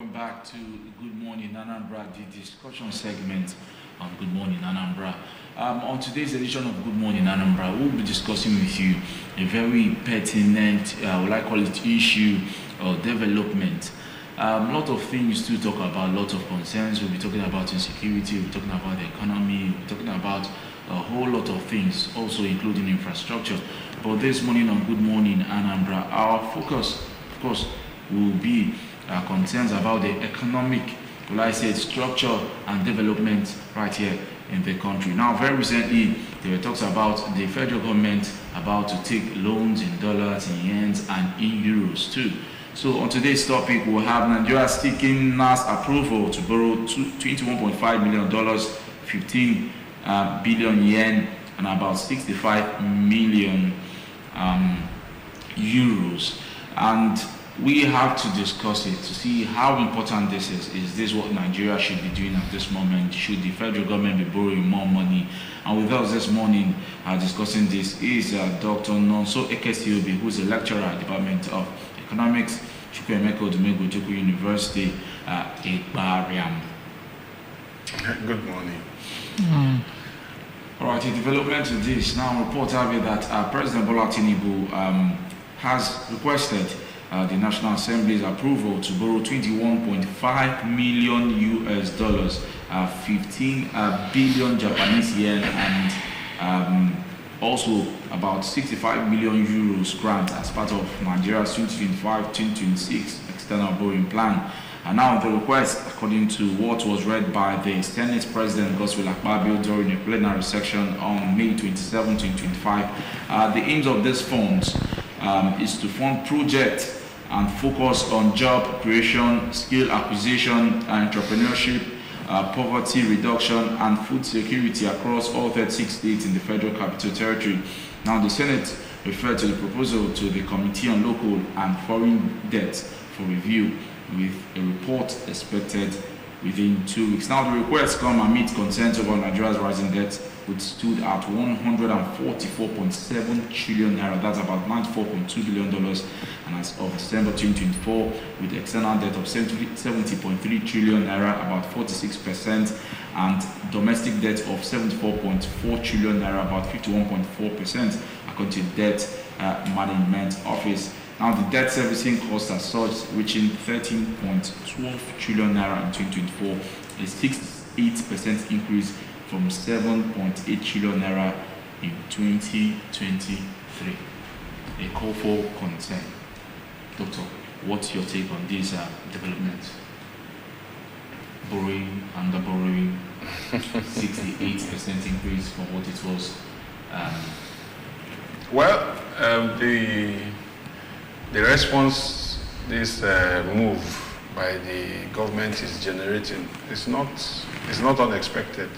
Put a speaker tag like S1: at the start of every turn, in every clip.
S1: Welcome back to Good Morning Anambra, the discussion segment of Good Morning Anambra. On today's edition of Good Morning Anambra, we'll be discussing with you a very pertinent, what I call it, issue or development. A lot of things to talk about, lots of concerns. We'll be talking about insecurity, we'll be talking about the economy, we'll be talking about a whole lot of things, also including infrastructure. But this morning on Good Morning Anambra, our focus, of course, will be concerns about the economic, will I say, structure and development right here in the country. Now, very recently, there were talks about the federal government about to take loans in dollars, in yens, and in euros too. So on today's topic, we'll have Nigeria seeking NASS approval to borrow $21.5 million, 15 billion yen, and about 65 million euros. And we have to discuss it to see how important this is. Is this what Nigeria should be doing at this moment? Should the federal government be borrowing more money? And with us this morning discussing this is Dr. Nonso Ekesiobi, who is a lecturer at the Department of Economics, Chukwuemeka Odumegwu Ojukwu University, Igbariam.
S2: Good morning.
S1: All right, a development to this. Now, reports have it that President Bola Tinubu has requested the National Assembly's approval to borrow 21.5 million US dollars, 15 billion Japanese yen, and also about 65 million euros grant as part of Nigeria's 2025-2026 external borrowing plan. And now the request, according to what was read by the Senate President Godswill Akpabio during a plenary session on May 27, 2025, the aims of these funds is to fund projects and focus on job creation, skill acquisition, entrepreneurship, poverty reduction, and food security across all 36 states in the Federal Capital Territory. Now, the Senate referred to the proposal to the Committee on Local and Foreign Debt for review, with a report expected within 2 weeks. Now, the requests come amid concerns over Nigeria's rising debt, which stood at 144.7 trillion naira, that's about $94.2 billion, and as of December 2024, with external debt of 70.3 trillion naira, about 46%, and domestic debt of 74.4 trillion naira, about 51.4%, according to the Debt Management Office. Now, the debt servicing cost as such, reaching 13.12 trillion naira in 2024, a 68% increase from 7.8 trillion naira in 2023. A call for concern. Doctor, what's your take on this development? Borrowing, under borrowing, 68% increase from what it was.
S2: The response this move by the government is generating is not unexpected.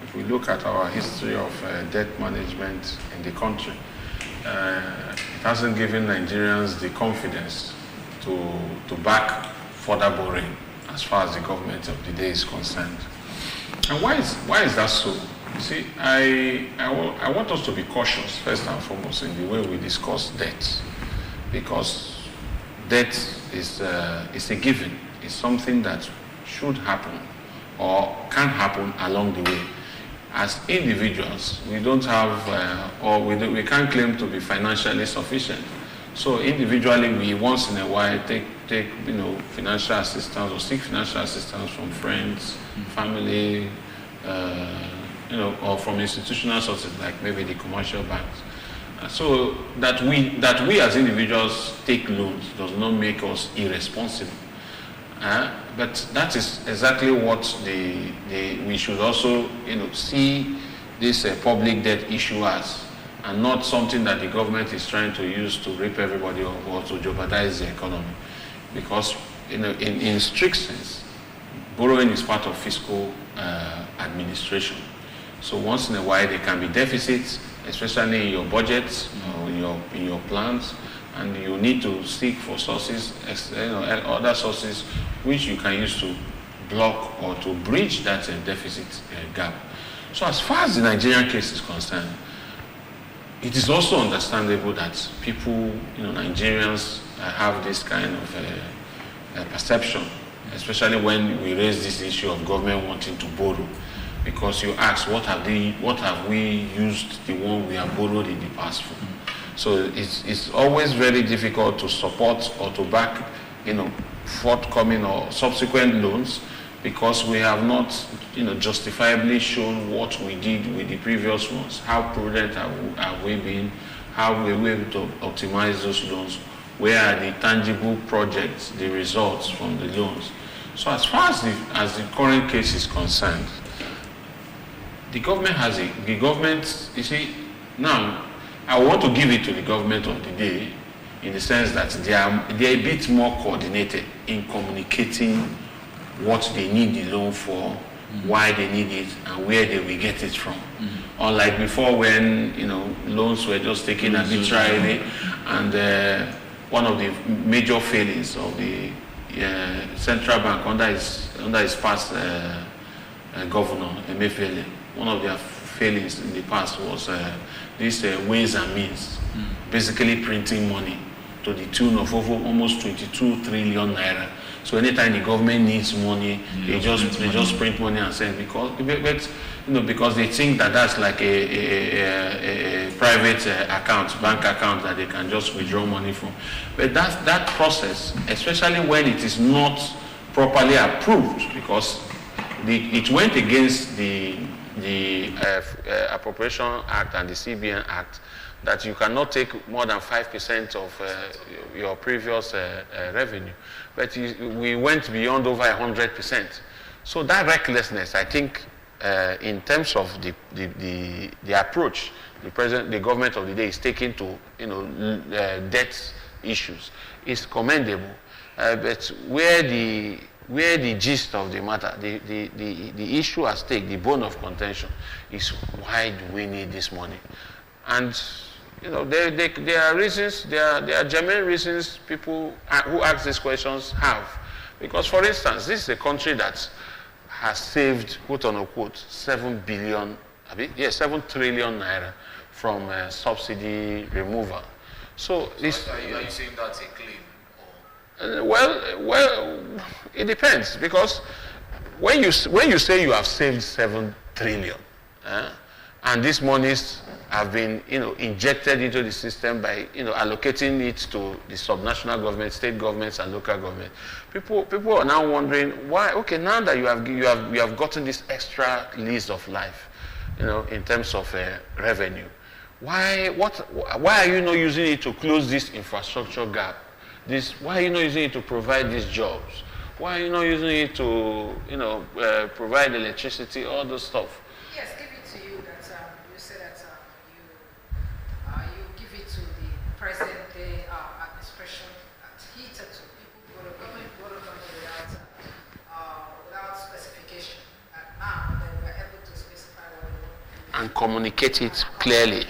S2: If we look at our history of debt management in the country, it hasn't given Nigerians the confidence to back further borrowing as far as the government of the day is concerned. And why is that so? You see, I want us to be cautious first and foremost in the way we discuss debt, because debt is a given. It's something that should happen or can happen along the way. As individuals, we don't have we can't claim to be financially sufficient. So individually, we once in a while take financial assistance or seek financial assistance from friends, family, or from institutional sources like maybe the commercial banks. So that we as individuals take loans does not make us irresponsible. But that is exactly what we should also see this public debt issue as, and not something that the government is trying to use to rape everybody or to jeopardize the economy. Because in strict sense, borrowing is part of fiscal administration. So once in a while there can be deficits, especially in your budgets, in your plans, and you need to seek for sources, other sources which you can use to block or to bridge that deficit gap. So as far as the Nigerian case is concerned, it is also understandable that people, Nigerians have this kind of perception especially when we raise this issue of government wanting to borrow, because you ask, what have we used the one we have borrowed in the past for? So it's always very difficult to support or to back, forthcoming or subsequent loans, because we have not, justifiably shown what we did with the previous ones. How prudent have we been? How were we able to optimize those loans? Where are the tangible projects, the results from the loans? So as far as the current case is concerned, the government, you see, now, I want to give it to the government of the day, in the sense that they are a bit more coordinated in communicating what they need the loan for, why they need it, and where they will get it from. Unlike before, when loans were just taken arbitrarily, and one of the major failings of the central bank under his past governor Emefiele, one of their failings in the past was this ways and means, basically printing money to the tune of over almost 22 trillion naira. So anytime the government needs money, they just print money and send, because they think that that's like a private bank account that they can just withdraw money from. But that process, especially when it is not properly approved, because it went against the Appropriation Act and the CBN Act, that you cannot take more than 5% of your previous revenue. But we went beyond over 100%. So that recklessness, I think, in terms of the approach the government of the day is taking to debt issues is commendable. But where the gist of the matter, the issue at stake, the bone of contention, is why do we need this money? And there are reasons, there are genuine reasons people who ask these questions have. Because, for instance, this is a country that has saved, quote unquote, 7 trillion naira from subsidy removal. So
S1: are you saying that's a claim?
S2: Well, it depends, because when you say you have saved 7 trillion, and these monies have been, injected into the system by, allocating it to the subnational government, state governments, and local government. People are now wondering why. Okay, now that you have gotten this extra lease of life, in terms of revenue, why are you not using it to close this infrastructure gap? Why are you not using it to provide these jobs? Why are you not using it to, provide electricity, all those stuff?
S3: Yes, give it to you that you say that you give it to the present day administration at heater to people government without specification. And now that we are able to specify what we want.
S2: And communicate it clearly.
S3: Okay.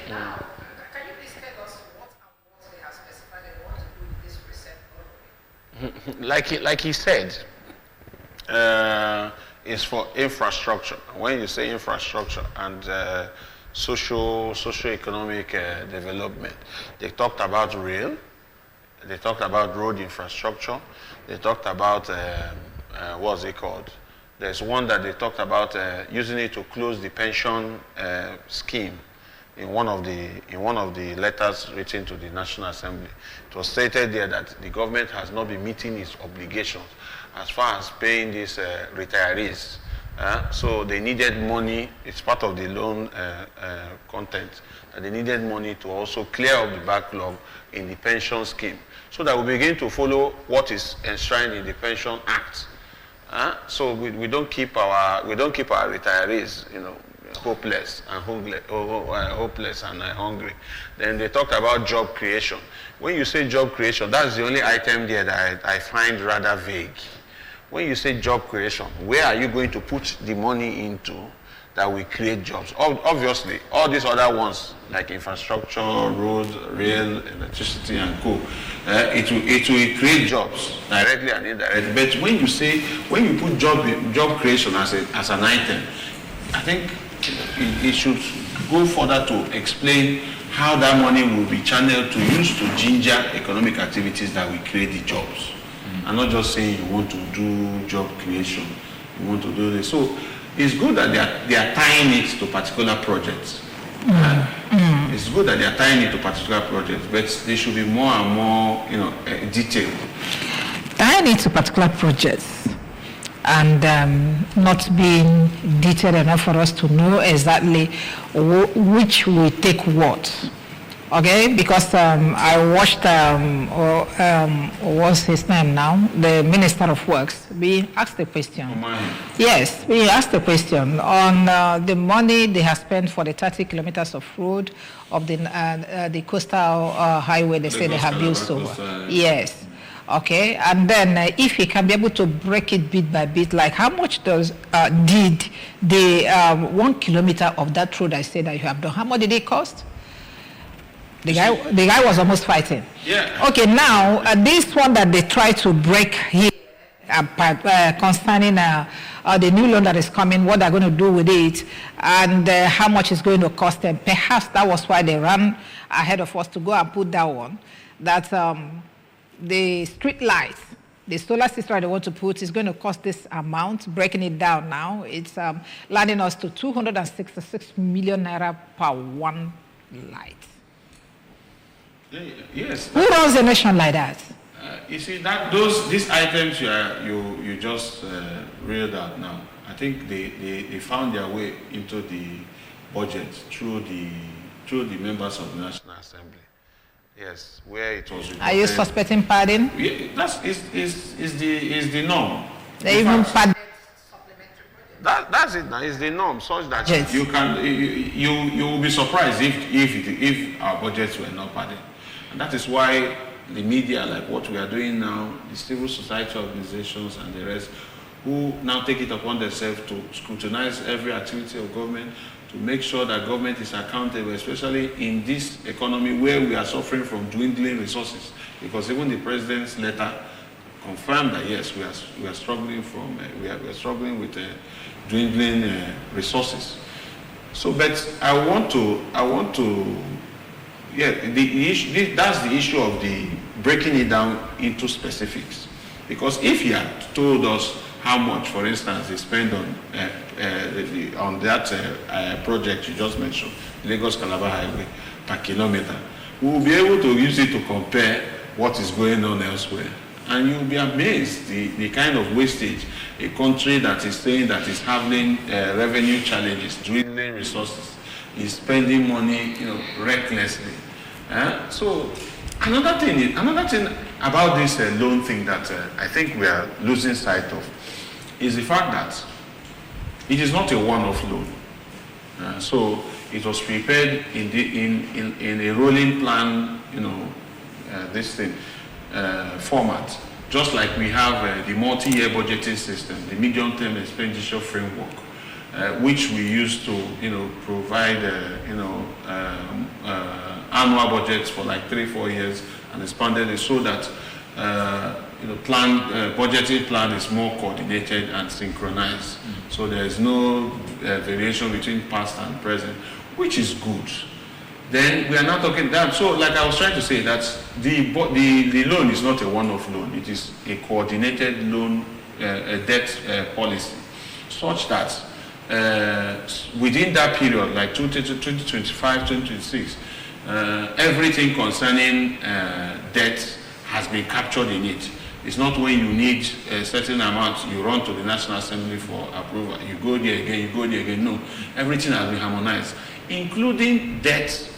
S3: Now, can you please tell us what they have specified they want to do with this reset?
S2: Like he said, it's for infrastructure. When you say infrastructure and socio-economic development, they talked about rail, they talked about road infrastructure, they talked about what's it called? There's one that they talked about using it to close the pension scheme. In one of the letters written to the National Assembly, it was stated there that the government has not been meeting its obligations as far as paying these retirees. So they needed money. It's part of the loan content that they needed money to also clear up the backlog in the pension scheme, so that we begin to follow what is enshrined in the Pension Act. So we don't keep our retirees, hopeless and hungry. Then they talked about job creation. When you say job creation, that's the only item there that I find rather vague. When you say job creation, where are you going to put the money into that will create jobs? Obviously, all these other ones like infrastructure, roads, rail, electricity, and co, it will create jobs directly and indirectly. But when you put job creation as an item, I think it should go further to explain how that money will be channeled to use to ginger economic activities that will create the jobs. and not just saying you want to do job creation, you want to do this. So it's good that they are tying it to particular projects. It's good that they are tying it to particular projects, but they should be more and more, detailed.
S3: Tying it to particular projects and not being detailed enough for us to know exactly which will take what. Okay, because I watched, what's his name now? The Minister of Works being asked a question. Yes, we asked a question on the money they have spent for the 30 kilometers of road of the coastal highway they say they have built so well. Yes. Okay, and then if you can be able to break it bit by bit, like how much did the 1 kilometer of that road I said that you have done, how much did it cost? The guy was almost fighting.
S2: Yeah.
S3: Okay, now this one that they try to break here concerning the new loan that is coming, what they're going to do with it, and how much it's going to cost them. Perhaps that was why they ran ahead of us to go and put that one. That the street lights, the solar system they want to put is going to cost this amount. Breaking it down now, it's landing us to 266 million naira per one light.
S2: Yes.
S3: Who runs a nation like that?
S2: You see that these items you just reeled out now. I think they found their way into the budget through the members of the National Assembly. Yes, where it was.
S3: Are you suspecting padding?
S2: Yeah, is the norm.
S3: They even padded.
S2: That's it. Now, it's the norm, such that
S3: yes.
S2: you will be surprised if our budgets were not padded. And that is why the media, like what we are doing now, the civil society organizations and the rest, who now take it upon themselves to scrutinize every activity of government, to make sure that government is accountable, especially in this economy where we are suffering from dwindling resources. Because even the president's letter confirmed that yes, we are struggling we are struggling with dwindling resources. So, but I want to. Yeah, that's the issue of the breaking it down into specifics. Because if you had told us how much, for instance, they spend on that project you just mentioned, Lagos-Calabar Highway, per kilometer, we will be able to use it to compare what is going on elsewhere. And you'll be amazed the kind of wastage a country that is saying that is having revenue challenges, dwindling resources, is spending money, recklessly. So another thing about this loan thing that I think we are losing sight of is the fact that it is not a one-off loan. So it was prepared in a rolling plan, this thing format, just like we have the multi-year budgeting system, the medium-term expenditure framework. Which we used to, provide, annual budgets for like 3-4 years and expanded it so that, budgeting plan is more coordinated and synchronized. So there is no variation between past and present, which is good. Then we are not talking that. So like I was trying to say that the loan is not a one-off loan. It is a coordinated loan, debt policy, such that within that period, like 2025, 2026, everything concerning debt has been captured in it. It's not when you need a certain amount, you run to the National Assembly for approval. You go there again, No, everything has been harmonized, including debt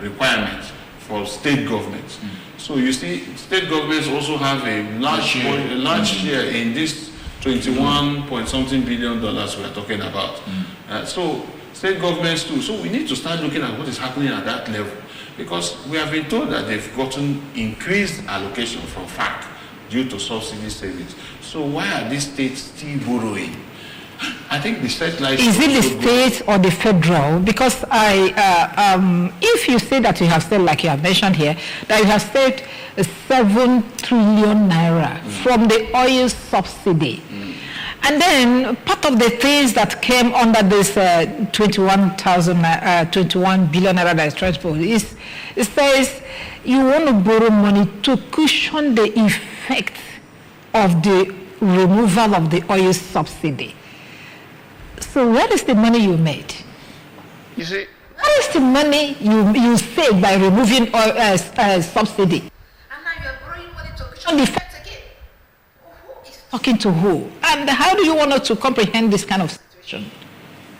S2: requirements for state governments. So you see, state governments also have a large share in this 21-point-something billion we are talking about. So state governments too. So we need to start looking at what is happening at that level, because we have been told that they've gotten increased allocation from FAC due to subsidy savings. So why are these states still borrowing? I think the state like
S3: is it the state or the federal? Because if you say that you have said, like you have mentioned here, that you have saved 7 trillion naira from the oil subsidy. And then part of the things that came under this 21 billion naira that is transferred is, it says you want to borrow money to cushion the effect effect of the removal of the oil subsidy. So where is the money you made?
S2: You see,
S3: Where is the money you saved by removing oil subsidy? And now you're borrowing money to cushion the effect again. Who is talking to who? And how do you want us to comprehend this kind of situation?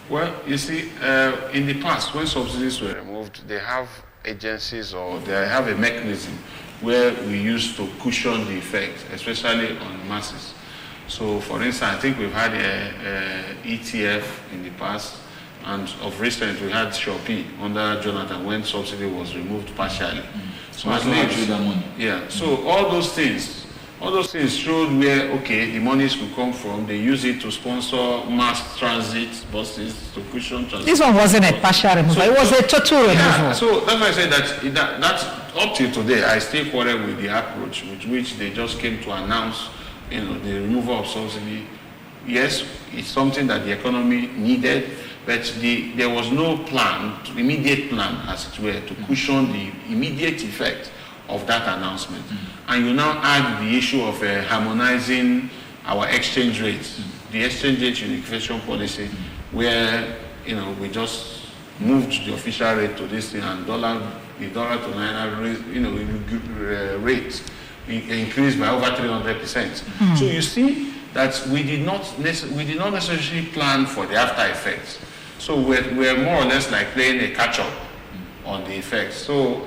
S2: well, you see, in the past, when subsidies were removed, they have agencies or they have a mechanism where we used to cushion the effect, especially on masses. So, for instance, I think we've had a ETF in the past, and of recent we had Shopee under Jonathan when subsidy was removed partially.
S1: So at least that money.
S2: Yeah. So all those things showed where the monies could come from. They use it to sponsor mass transit buses to cushion transit.
S3: This one wasn't a partial removal; it was a total removal.
S2: Yeah. So that's why I said that up till today, I still quarrel with the approach with which they just came to announce, the removal of subsidy. Yes, it's something that the economy needed, but there was no immediate plan, as it were, to cushion the immediate effect of that announcement. And you now add the issue of harmonizing our exchange rates, the exchange rate unification policy, where we just moved the official rate to this thing, and the dollar to naira rate increased by over 300%. So you see that we did not necessarily plan for the after effects. So we're more or less like playing a catch-up on the effects. So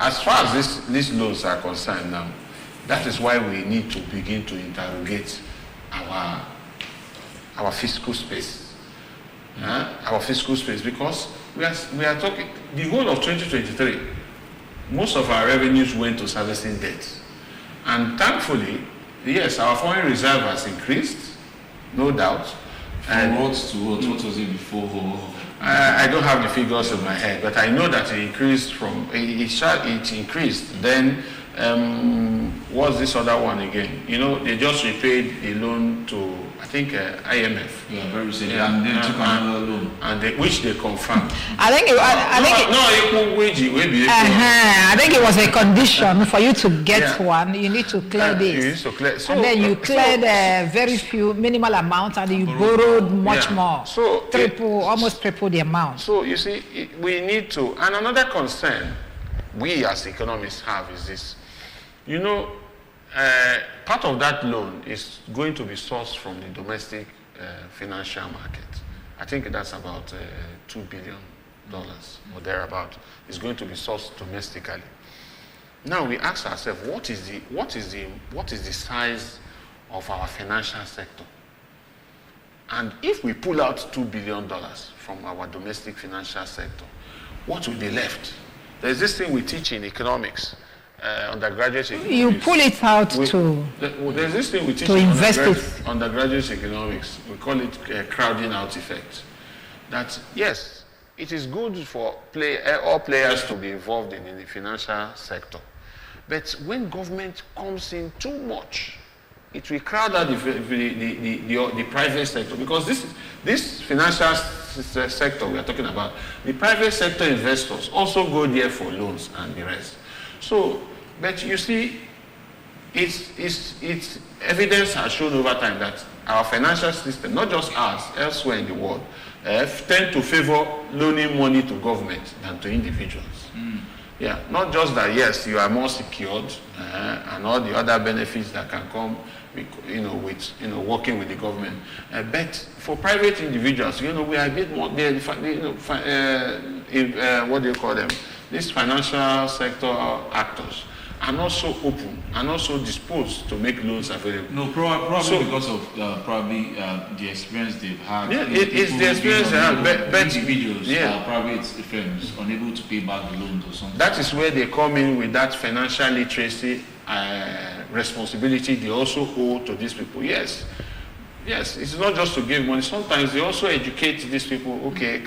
S2: as far as these loans are concerned now, that is why we need to begin to interrogate our fiscal space. Our fiscal space, because we are talking the whole of 2023. Most of our revenues went to servicing debt, and thankfully, yes, our foreign reserve has increased, no doubt.
S1: And what was it before?
S2: I don't have the figures in my head, but I know that it increased it increased. Then, what's this other one again? They just repaid a loan to, I think, IMF.
S1: Yeah, very recently. And then took another loan.
S2: Which they confirmed.
S3: I think it was a condition for you to get one. You need to clear this.
S2: You need to clear.
S3: And then you cleared a very few minimal amount, and you borrowed much more.
S2: So
S3: almost triple the amount.
S2: So you see, we need to. And another concern we as economists have is this. Part of that loan is going to be sourced from the domestic financial market. I think that's about $2 billion or thereabout. It's going to be sourced domestically. Now we ask ourselves, what is the size of our financial sector? And if we pull out $2 billion from our domestic financial sector, what will be left? There's this thing we teach in economics. Undergraduate economics.
S3: You pull it out
S2: there's this thing we teach
S3: to
S2: in
S3: invest
S2: undergraduate economics. We call it crowding out effect. That yes, it is good for all players to be involved in the financial sector, but when government comes in too much, it will crowd out the private sector, because this financial sector we are talking about, the private sector investors also go there for loans and the rest. So, but you see, it's evidence has shown over time that our financial system, not just ours, elsewhere in the world, tend to favor loaning money to government than to individuals. Yeah, not just that, yes, you are more secured and all the other benefits that can come with working with the government. But for private individuals, we are a bit more, what do you call them? These financial sector actors are not so open and also disposed to make loans available.
S1: No, probably because of the experience they've had.
S2: Yeah, it's the experience they have, but
S1: individuals or private firms unable to pay back the loans or something.
S2: That is where they come in with that financial literacy responsibility they also owe to these people. Yes, it's not just to give money. Sometimes they also educate these people. Okay,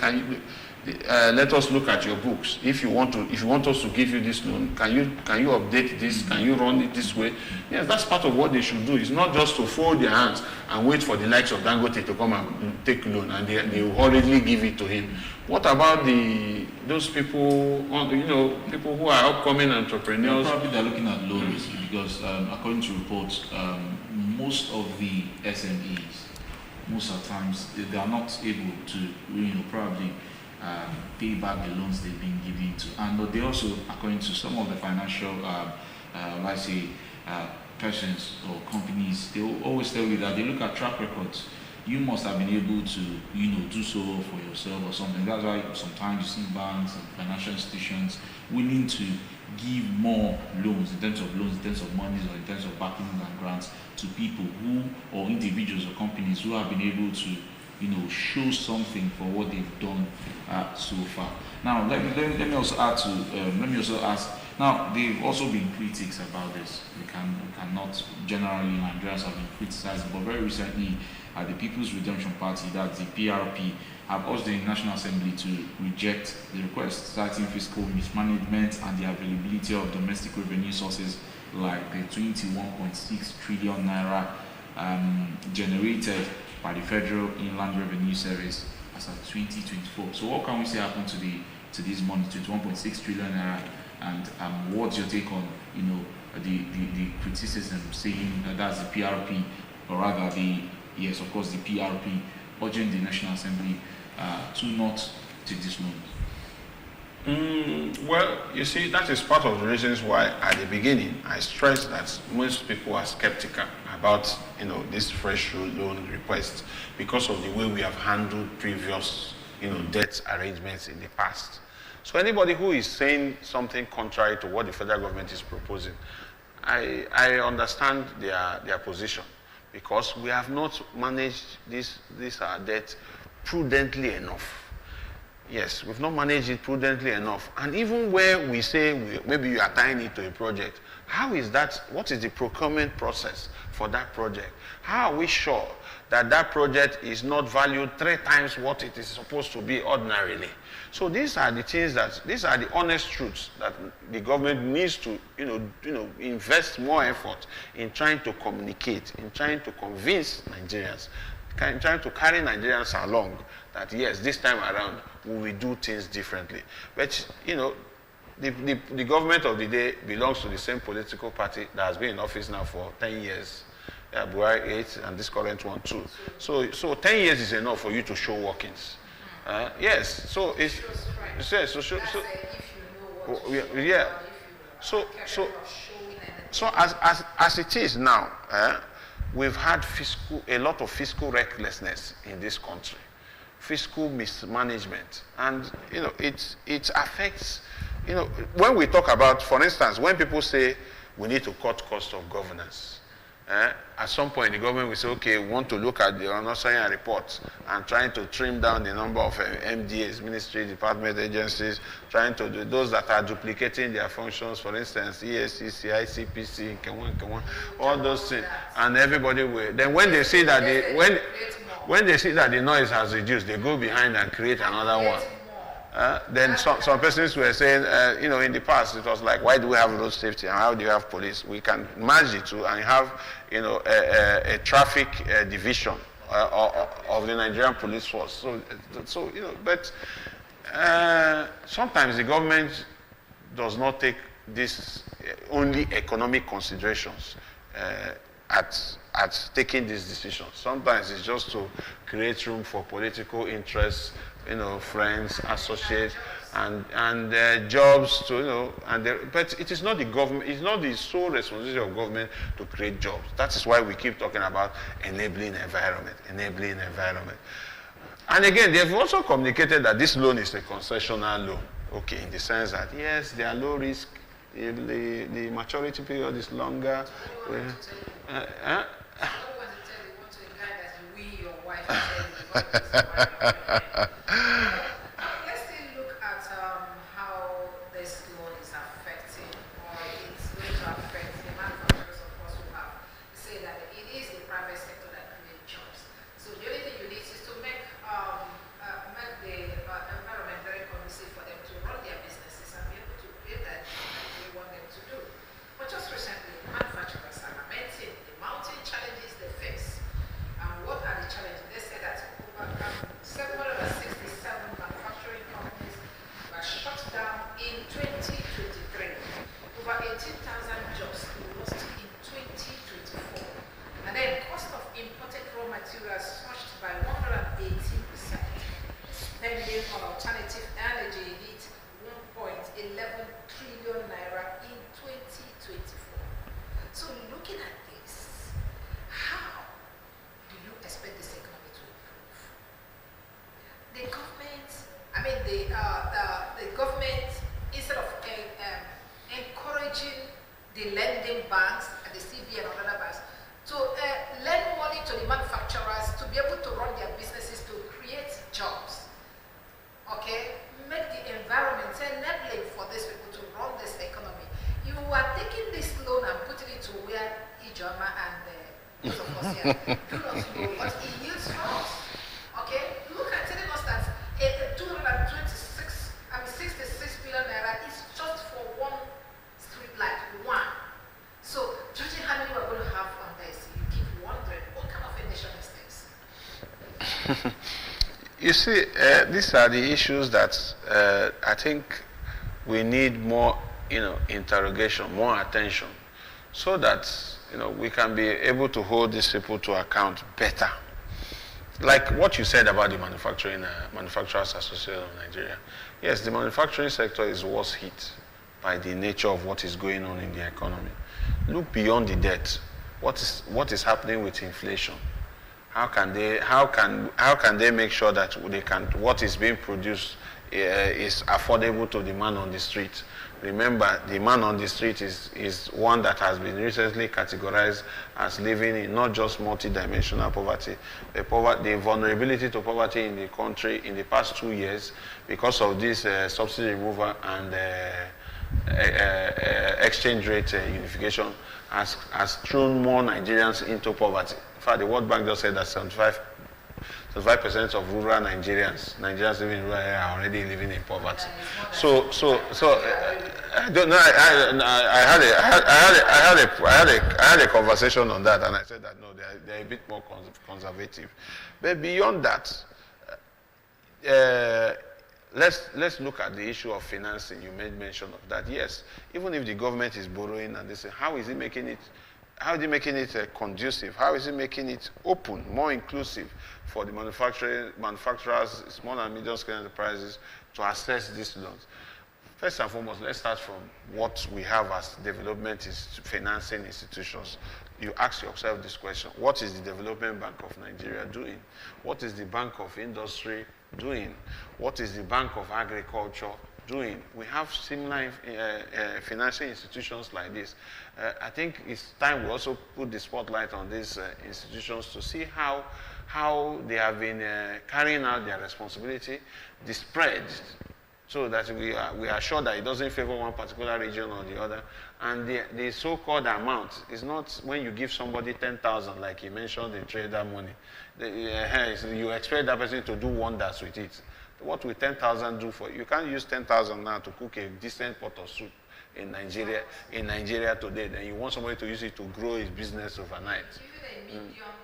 S2: let us look at your books. If you want us to give you this loan, can you update this? Can you run it this way? Yes, that's part of what they should do. It's not just to fold their hands and wait for the likes of Dangote to come and take loan, and they will hurriedly give it to him. What about those people, people who are upcoming entrepreneurs?
S1: Probably they're looking at low risk because according to reports, most of the SMEs, most of the times, they are not able to, probably pay back the loans they've been given to. And they also, according to some of the financial, persons or companies, they will always tell you that they look at track records. You must have been able to, do so for yourself or something. That's why sometimes you see banks and financial institutions willing to give more loans, in terms of monies, or in terms of backing and grants to people or individuals or companies who have been able to, show something for what they've done so far. Now, let me also ask. Now, there've also been critics about this. We cannot generally, Nigerians have been criticized, but very recently, the People's Redemption Party, that's the PRP, have urged the National Assembly to reject the request, citing fiscal mismanagement and the availability of domestic revenue sources like the 21.6 trillion naira generated by the Federal Inland Revenue Service as of 2024. So what can we say happened to this money, 21.6 trillion naira, and what's your take on the criticism saying that that's the PRP, or rather the PRP urging the National Assembly to not take this loan?
S2: Well, you see, that is part of the reasons why at the beginning I stressed that most people are skeptical about this fresh loan request because of the way we have handled previous debt arrangements in the past. So anybody who is saying something contrary to what the federal government is proposing, I understand their position, because we have not managed this debt prudently enough. Yes, we've not managed it prudently enough. And even where we say maybe you are tying it to a project, how is that? What is the procurement process for that project? How are we sure that that project is not valued 3 times what it is supposed to be ordinarily? So these are the things these are the honest truths that the government needs to, invest more effort in trying to communicate, in trying to convince Nigerians, in trying to carry Nigerians along that yes, this time around we will do things differently. But, the government of the day belongs to the same political party that has been in office now for 10 years. Buhari 8 and this current one too. So 10 years is enough for you to show workings. Yes, so it's so as it is now, we've had a lot of fiscal recklessness in this country, fiscal mismanagement, and it affects. When we talk about, for instance, when people say we need to cut cost of governance. At some point, the government will say, okay, we want to look at the unassigned reports and trying to trim down the number of MDAs, ministry, department, agencies, trying to do those that are duplicating their functions, for instance, ESCC, ICPC, all those things. And everybody will. Then when they see that when they see that the noise has reduced, they go behind and create another one. Then some persons were saying, in the past it was like, why do we have road safety and how do you have police? We can merge the two and have, a traffic division of the Nigerian police force. But sometimes the government does not take this only economic considerations at taking these decisions. Sometimes it's just to create room for political interests, friends, associates, and jobs to, but it is not the government, it's not the sole responsibility of government to create jobs. That is why we keep talking about enabling environment. And again, they've also communicated that this loan is a concessional loan. Okay, in the sense that, yes, they are low risk, the maturity period is longer.
S4: Let's still look at how this law is affecting, or it's going to affect the manufacturers. Of course, who have say that it is the private sector that creates jobs. So the only thing you need is to make the environment very and those of us here do not know what it yields for us. Okay? Look at telling us that 66 billion naira is just for one street light, one. So, judging how many we're going to have on this, you keep wondering, what kind of a nation is this?
S2: You see, these are the issues that I think we need more, interrogation, more attention, so that we can be able to hold these people to account better. Like what you said about the Manufacturers Association of Nigeria. Yes, the manufacturing sector is worse hit by the nature of what is going on in the economy. Look beyond the debt. What is happening with inflation? How can they make sure that what is being produced is affordable to the man on the street? Remember, the man on the street is one that has been recently categorized as living in not just multidimensional poverty, the vulnerability to poverty in the country in the past 2 years because of this subsidy removal and exchange rate unification has thrown more Nigerians into poverty. In fact, the World Bank just said that 75% of rural Nigerians living in rural areas are already living in poverty. So I don't know. I had a conversation on that, and I said that no, they're a bit more conservative. But beyond that, let's look at the issue of financing. You made mention of that. Yes, even if the government is borrowing, and they say, how is it making it conducive? How is it making it open, more inclusive for the manufacturers, small and medium-scale enterprises to access these loans? First and foremost, let's start from what we have as development financing institutions. You ask yourself this question: what is the Development Bank of Nigeria doing? What is the Bank of Industry doing? What is the Bank of Agriculture doing? We have similar financial institutions like this. I think it's time we also put the spotlight on these institutions to see how they have been carrying out their responsibility, the spread, so that we are sure that it doesn't favor one particular region or the other. And the so-called amount is not when you give somebody 10,000, like you mentioned, the trader money. You expect that person to do wonders with it. What will 10,000 do for you? You can't use 10,000 now to cook a decent pot of soup in Nigeria today. Then you want somebody to use it to grow his business overnight.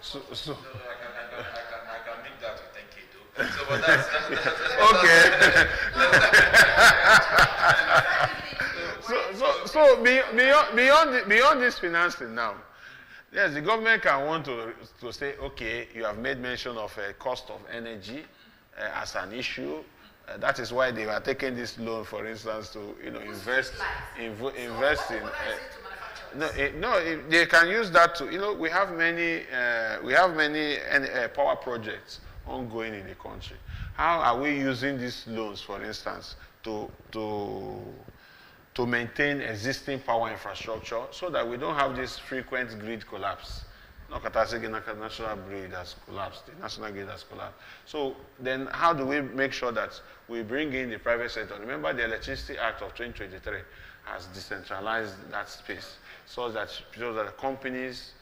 S1: So I can make that with 10K though. So but that's
S2: okay. So beyond this financing now, yes, the government can want to say, okay, you have made mention of a cost of energy as an issue. That is why they are taking this loan, for instance, to invest in. They can use that to. We have many power projects ongoing in the country. How are we using these loans, for instance, to maintain existing power infrastructure so that we don't have this frequent grid collapse? The national grid has collapsed. The national grid has collapsed. So then how do we make sure that we bring in the private sector? Remember, the Electricity Act of 2023 has decentralized that space so that companies,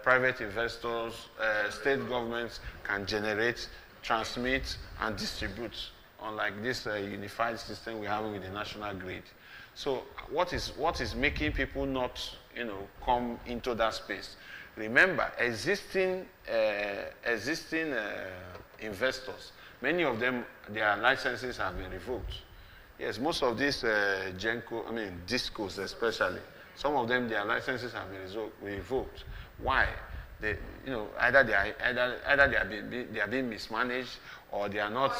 S2: private investors, state governments can generate, transmit, and distribute, unlike this unified system we have with the national grid. So what is making people not come into that space? Remember, existing investors, many of them, their licenses have been revoked. Yes, most of these discos especially, some of them, their licenses have been revoked. Why? Either they are being mismanaged, or they are not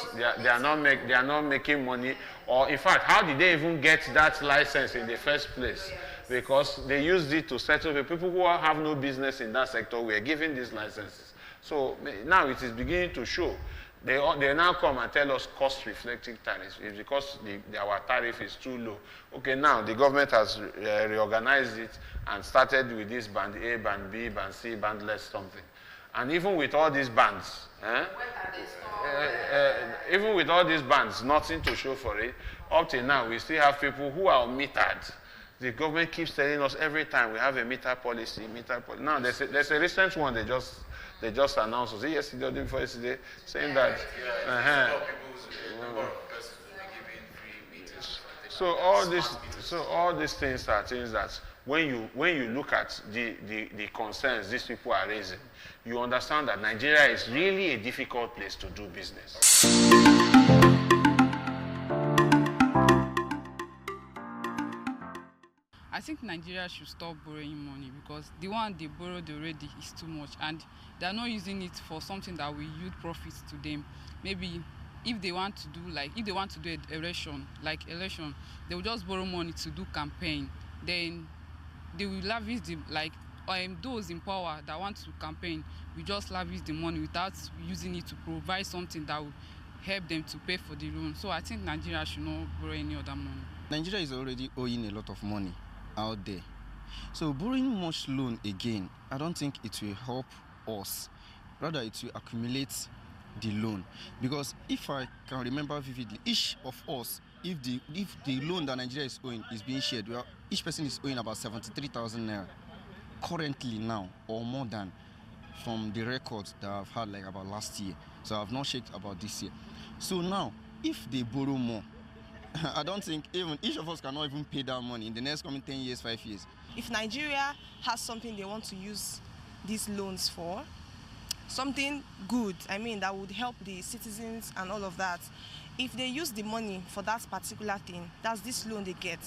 S2: making money, or in fact, how did they even get that license in the first place? Because they used it to settle the people who have no business in that sector were given these licenses. So now it is beginning to show. They now come and tell us cost-reflecting tariffs. It's because our tariff is too low. Okay, now the government has reorganized it and started with this band A, band B, band C, bandless something. And even with all these bands, even with all these bands, nothing to show for it. Up till now, we still have people who are metered. The government keeps telling us every time we have a meter policy. Now there's a recent one they just announced. Was it yesterday or the day before yesterday? Saying that. So all these things are things that when you look at the concerns these people are raising, you understand that Nigeria is really a difficult place to do business.
S5: I think Nigeria should stop borrowing money because the one they borrowed already is too much and they're not using it for something that will yield profits to them. Maybe if they want to do election, they will just borrow money to do campaign. Then they will lavish those in power that want to campaign will just lavish the money without using it to provide something that will help them to pay for the loan. So I think Nigeria should not borrow any other money.
S6: Nigeria is already owing a lot of money out there. So borrowing much loan again, I don't think it will help us. Rather, it will accumulate the loan. Because if I can remember vividly, each of us, if the loan that Nigeria is owing is being shared, each person is owing about 73,000 naira currently now, or more than, from the records that I've had about last year. So I've not checked about this year. So now, if they borrow more, I don't think even each of us cannot even pay that money in the next coming 10 years, 5 years.
S7: If Nigeria has something they want to use these loans for, something good, that would help the citizens and all of that, if they use the money for that particular thing, that's this loan they get,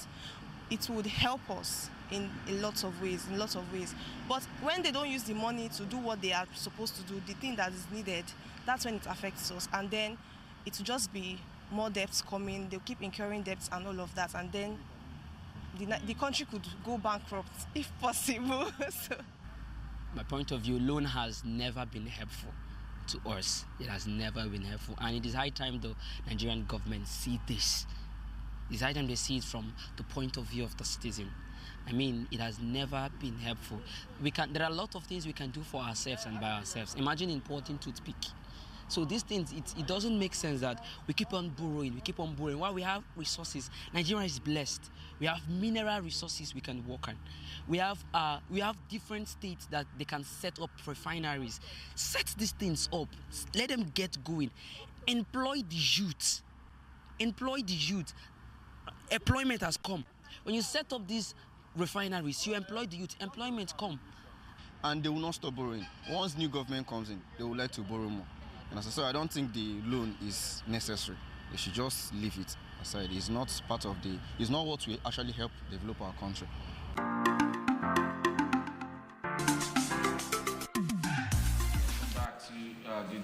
S7: it would help us in lots of ways. But when they don't use the money to do what they are supposed to do, the thing that is needed, that's when it affects us. And then it will just be more debts coming, they'll keep incurring debts and all of that, and then the country could go bankrupt if possible. So.
S8: My point of view, loan has never been helpful to us. It has never been helpful, and it is high time the Nigerian government see this. It's high time they see it from the point of view of the citizen. It has never been helpful. There are a lot of things we can do for ourselves and by ourselves. Imagine importing toothpick. So these things, it doesn't make sense that we keep on borrowing. While we have resources, Nigeria is blessed. We have mineral resources we can work on. We have different states that they can set up refineries. Set these things up. Let them get going. Employ the youth. Employment has come. When you set up these refineries, you employ the youth. Employment come.
S6: And they will not stop borrowing. Once new government comes in, they would like to borrow more. And so I don't think the loan is necessary. They should just leave it aside. It's not what will actually help develop our country.
S1: Back to the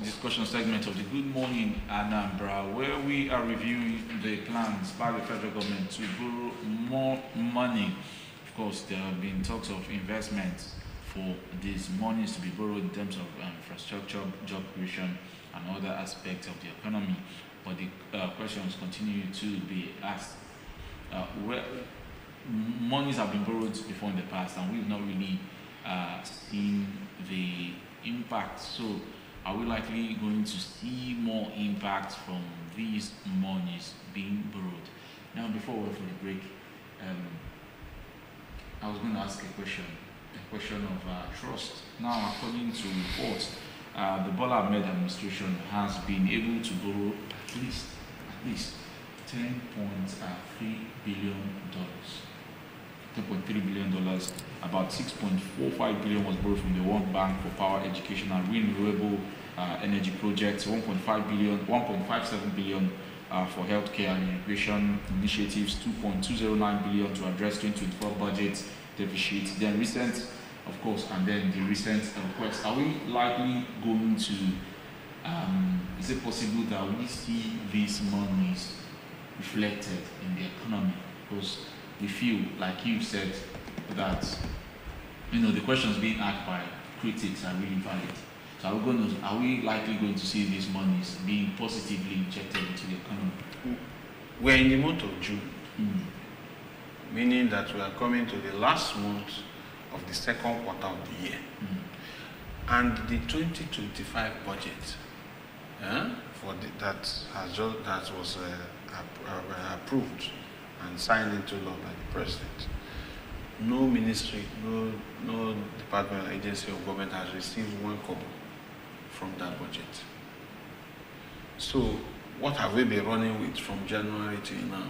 S1: discussion segment of the Good Morning Anambra, where we are reviewing the plans by the federal government to borrow more money. Of course, there have been talks of investments for these monies to be borrowed in terms of infrastructure, job creation, and other aspects of the economy. But the questions continue to be asked. Where monies have been borrowed before in the past, and we've not really seen the impact. So, are we likely going to see more impact from these monies being borrowed? Now, before we go for the break, I was going to ask a question of trust. Now, according to reports, the Bola Ahmed administration has been able to borrow at least $10.3 billion. $10.3 billion. About $6.45 billion was borrowed from the World Bank for power, education, and renewable energy projects. $1.57 billion for healthcare and immigration initiatives. $2.209 billion to address 2024 budget deficit. Then recent request. Are we likely going to, is it possible that we see these monies reflected in the economy? Because we feel, like you said, that the questions being asked by critics are really valid. So are we likely going to see these monies being positively injected into the economy?
S2: We're in the month of June, meaning that we are coming to the last month of the second quarter of the year. And the 2025 budget that was approved and signed into law by the president. No ministry, no department, agency, or government has received 1 kobo from that budget. So what have we been running with from January till now?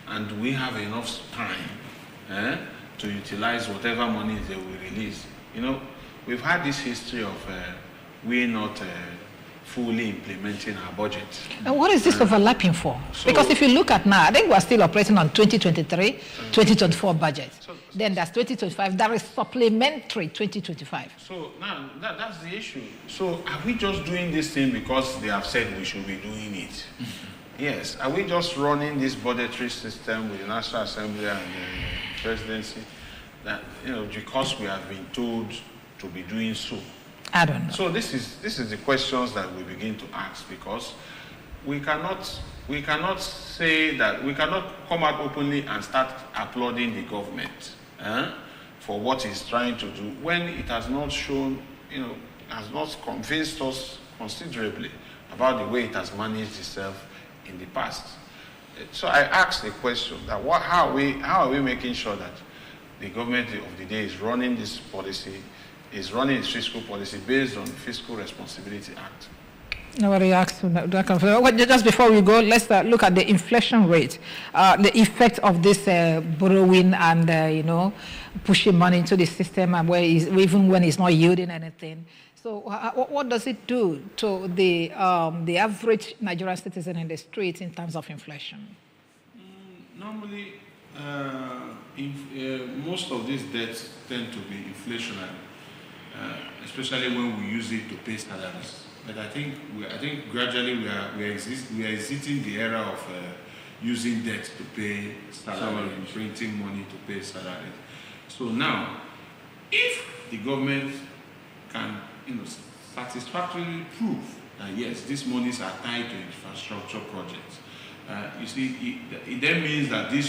S2: And do we have enough time to utilize whatever money they will release? You know, we've had this history of we not fully implementing our budget.
S3: And what is this overlapping for? Because if you look at now, I think we're still operating on 2023, 2024 budget. Then there's 2025, that is supplementary 2025.
S2: So now that's the issue. So are we just doing this thing because they have said we should be doing it? Yes. Are we just running this budgetary system with the National Assembly and the presidency that, you know, because we have been told to be doing so?
S3: I don't know.
S2: So this is the questions that we begin to ask, because we cannot say that we cannot come out openly and start applauding the government for what it's trying to do when it has not shown, you know, has not convinced us considerably about the way it has managed itself in the past. So I asked the question that how are we making sure that the government of the day is running this policy, is running its fiscal policy based on the Fiscal Responsibility Act?
S3: Nobody asked that. Just before we go, let's look at the inflation rate, the effect of this borrowing and, you know, pushing money into the system, and even when it's not yielding anything. So what does it do to the average Nigerian citizen in the streets in terms of inflation?
S2: Normally, most of these debts tend to be inflationary, especially when we use it to pay salaries. But I think gradually we are exiting the era of using debt to pay salary and printing money to pay salary. So now, if the government can, you know, satisfactorily prove that yes, these monies are tied to infrastructure projects, you see, it then means that the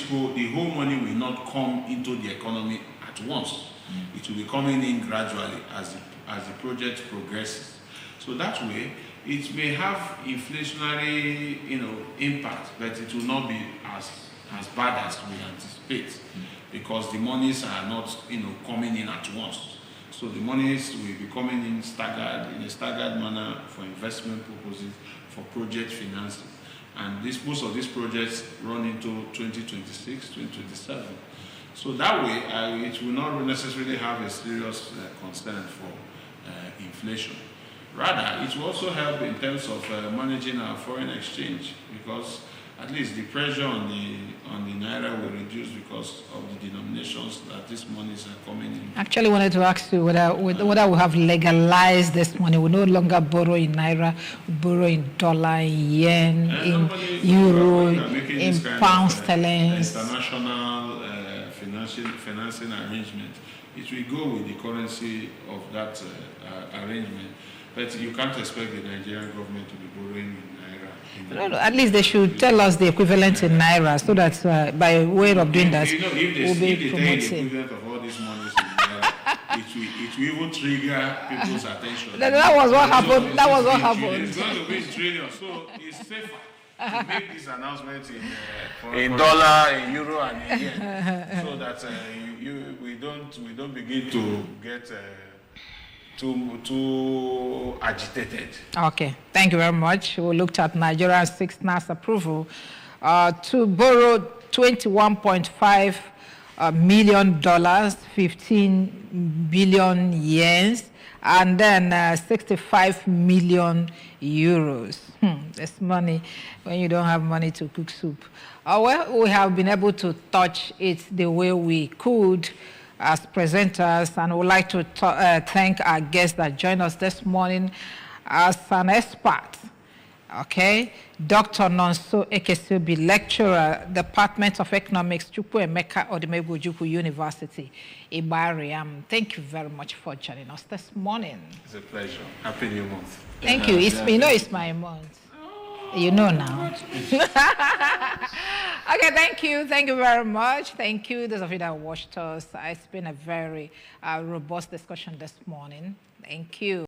S2: whole money will not come into the economy at once. It will be coming in gradually as the project progresses. So that way, it may have inflationary, you know, impact, but it will not be as bad as we anticipate, because the monies are not, you know, coming in at once. So the monies will be coming in in a staggered manner for investment purposes, for project financing, and most of these projects run into 2026, 2027. So that way, it will not necessarily have a serious concern for inflation. Rather, it will also help in terms of managing our foreign exchange, because at least the pressure on the naira will reduce because of the denominations that these monies are coming in.
S3: Actually, wanted to ask you whether we have legalized this money. We no longer borrow in naira, we borrow in dollar, in yen, in euro, in pound sterling.
S2: International financing arrangement. It will go with the currency of that arrangement. But you can't expect the Nigerian government to be borrowing in naira.
S3: No, at least they should tell us the equivalent in naira, so that by way of doing that,
S2: you know, if they tell the equivalent of all these monies in naira, it will even trigger people's attention.
S3: That was what happened. That was what happened.
S2: It's going to be in trillions, so it's safer to make this announcement in dollar, in euro, and in yen, so that we don't begin to get too agitated.
S3: Okay, thank you very much. We looked at Nigeria's 6th NASS approval to borrow $21.5 million, 15 billion yens, and then 65 million euros. This money when you don't have money to cook soup. Well, we have been able to touch it the way we could as presenters, and I would like to thank our guest that joined us this morning as an expert. Okay, Dr. Nonso Ekesiobi, lecturer, Department of Economics, Chukwuemeka Odumegwu Ojukwu University, Igbariam. Thank you very much for joining us this morning.
S2: It's a pleasure. Happy New Month.
S3: Thank you. You know it's my month. You know now. Okay, thank you. Thank you very much. Thank you, those of you that watched us. It's been a very robust discussion this morning. Thank you.